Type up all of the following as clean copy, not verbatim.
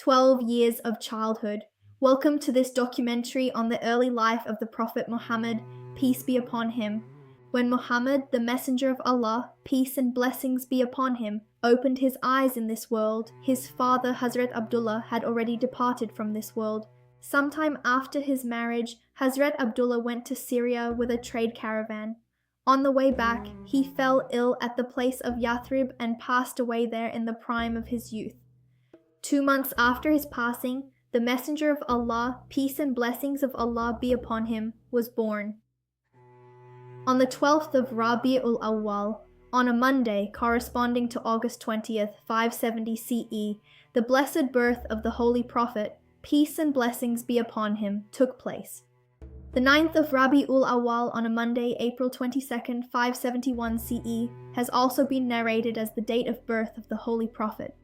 12 years of childhood. Welcome to this documentary on the early life of the Prophet Muhammad, peace be upon him. When Muhammad, the messenger of Allah, peace and blessings be upon him, opened his eyes in this world, his father Hazret Abdullah had already departed from this world. Sometime after his marriage, Hazret Abdullah went to Syria with a trade caravan. On the way back, he fell ill at the place of Yathrib and passed away there in the prime of his youth. 2 months after his passing, the messenger of Allah, peace and blessings of Allah be upon him, was born. On the 12th of Rabi'ul Awwal, on a Monday corresponding to August 20th, 570 CE, the blessed birth of the Holy Prophet, peace and blessings be upon him, took place. The 9th of Rabi'ul Awwal on a Monday, April 22nd, 571 CE, has also been narrated as the date of birth of the Holy Prophet.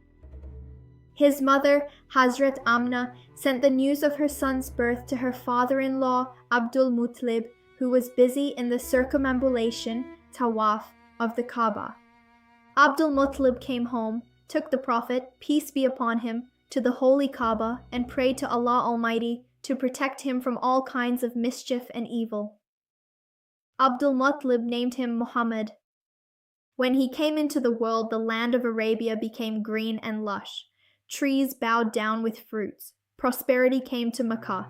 His mother, Hazret Amna, sent the news of her son's birth to her father-in-law, Abdul Muttalib, who was busy in the circumambulation, tawaf, of the Kaaba. Abdul Muttalib came home, took the Prophet, peace be upon him, to the holy Kaaba and prayed to Allah Almighty to protect him from all kinds of mischief and evil. Abdul Muttalib named him Muhammad. When he came into the world, the land of Arabia became green and lush. Trees bowed down with fruits. Prosperity came to Makkah.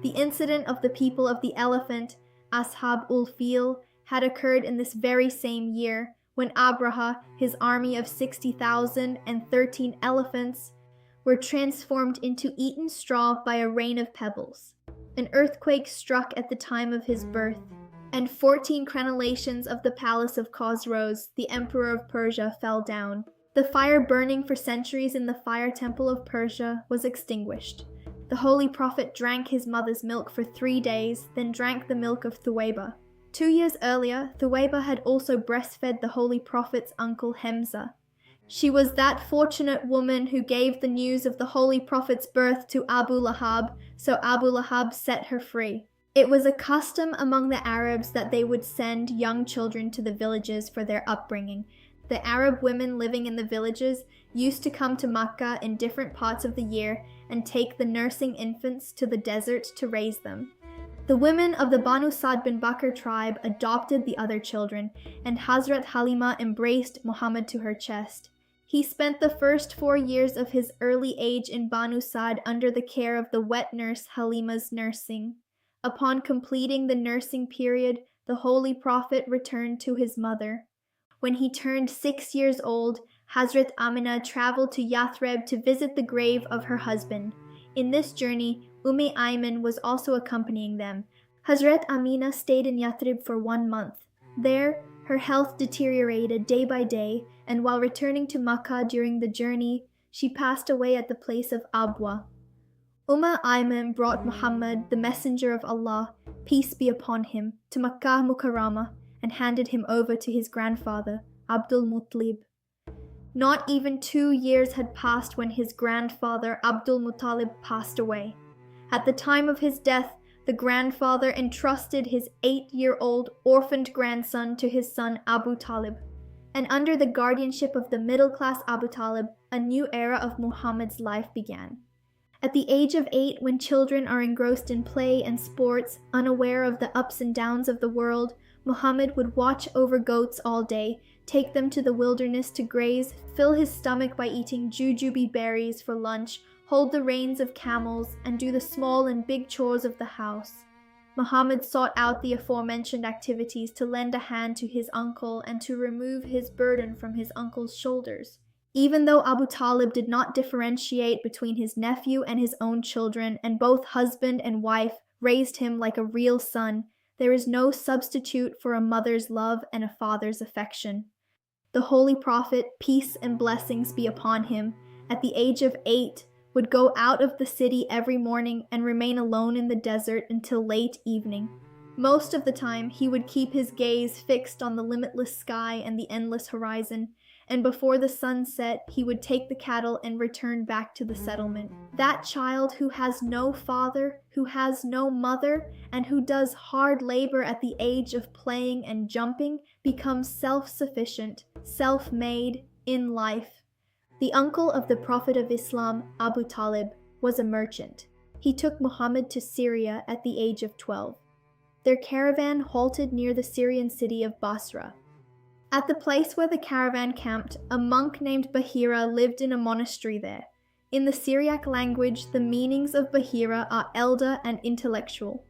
The incident of the people of the elephant, Ashab-ul-Fil, had occurred in this very same year, when Abraha, his army of 60,000 and 13 elephants, were transformed into eaten straw by a rain of pebbles. An earthquake struck at the time of his birth, and 14 crenellations of the palace of Khosroes, the emperor of Persia, fell down. The fire burning for centuries in the fire temple of Persia was extinguished. The Holy Prophet drank his mother's milk for 3 days, then drank the milk of Thuwayba. 2 years earlier, Thuwayba had also breastfed the Holy Prophet's uncle Hamza. She was that fortunate woman who gave the news of the Holy Prophet's birth to Abu Lahab, so Abu Lahab set her free. It was a custom among the Arabs that they would send young children to the villages for their upbringing. The Arab women living in the villages used to come to Makkah in different parts of the year and take the nursing infants to the desert to raise them. The women of the Banu Sa'd bin Bakr tribe adopted the other children, and Hazret Halima embraced Muhammad to her chest. He spent the first 4 years of his early age in Banu Sa'd under the care of the wet nurse Halima's nursing. Upon completing the nursing period, the Holy Prophet returned to his mother. When he turned 6 years old, Hazret Amina traveled to Yathrib to visit the grave of her husband. In this journey, Ayman was also accompanying them. Hazret Amina stayed in Yathrib for 1 month. There, her health deteriorated day by day, and while returning to Makkah during the journey, she passed away at the place of Abwa. Ayman brought Muhammad, the messenger of Allah, peace be upon him, to Makkah Mukarramah, and handed him over to his grandfather, Abdul Muttalib. Not even 2 years had passed when his grandfather, Abdul Muttalib, passed away. At the time of his death, the grandfather entrusted his 8-year-old orphaned grandson to his son Abu Talib, and under the guardianship of the middle-class Abu Talib, a new era of Muhammad's life began. At the age of 8, when children are engrossed in play and sports, unaware of the ups and downs of the world, Muhammad would watch over goats all day, take them to the wilderness to graze, fill his stomach by eating jujube berries for lunch, hold the reins of camels, and do the small and big chores of the house. Muhammad sought out the aforementioned activities to lend a hand to his uncle and to remove his burden from his uncle's shoulders. Even though Abu Talib did not differentiate between his nephew and his own children, and both husband and wife raised him like a real son, there is no substitute for a mother's love and a father's affection. The Holy Prophet, peace and blessings be upon him, at the age of 8, would go out of the city every morning and remain alone in the desert until late evening. Most of the time, he would keep his gaze fixed on the limitless sky and the endless horizon, and before the sun set, he would take the cattle and return back to the settlement. That child who has no father, who has no mother, and who does hard labor at the age of playing and jumping, becomes self-sufficient, self-made in life. The uncle of the Prophet of Islam, Abu Talib, was a merchant. He took Muhammad to Syria at the age of 12. Their caravan halted near the Syrian city of Basra. At the place where the caravan camped, a monk named Bahira lived in a monastery there. In the Syriac language, the meanings of Bahira are elder and intellectual.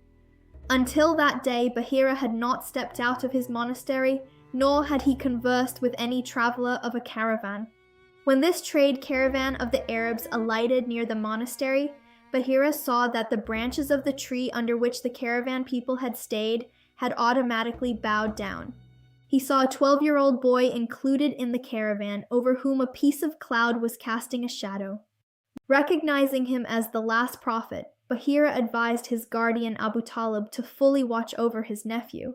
Until that day, Bahira had not stepped out of his monastery, nor had he conversed with any traveler of a caravan. When this trade caravan of the Arabs alighted near the monastery, Bahira saw that the branches of the tree under which the caravan people had stayed had automatically bowed down. He saw a 12-year-old boy included in the caravan over whom a piece of cloud was casting a shadow. Recognizing him as the last prophet, Bahira advised his guardian Abu Talib to fully watch over his nephew.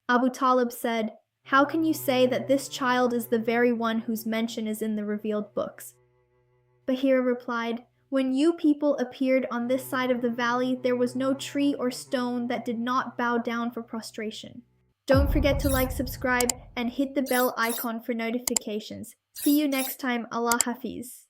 Abu Talib said, "How can you say that this child is the very one whose mention is in the revealed books?" Bahira replied, "When you people appeared on this side of the valley, there was no tree or stone that did not bow down for prostration." Don't forget to like, subscribe, and hit the bell icon for notifications. See you next time. Allah Hafiz.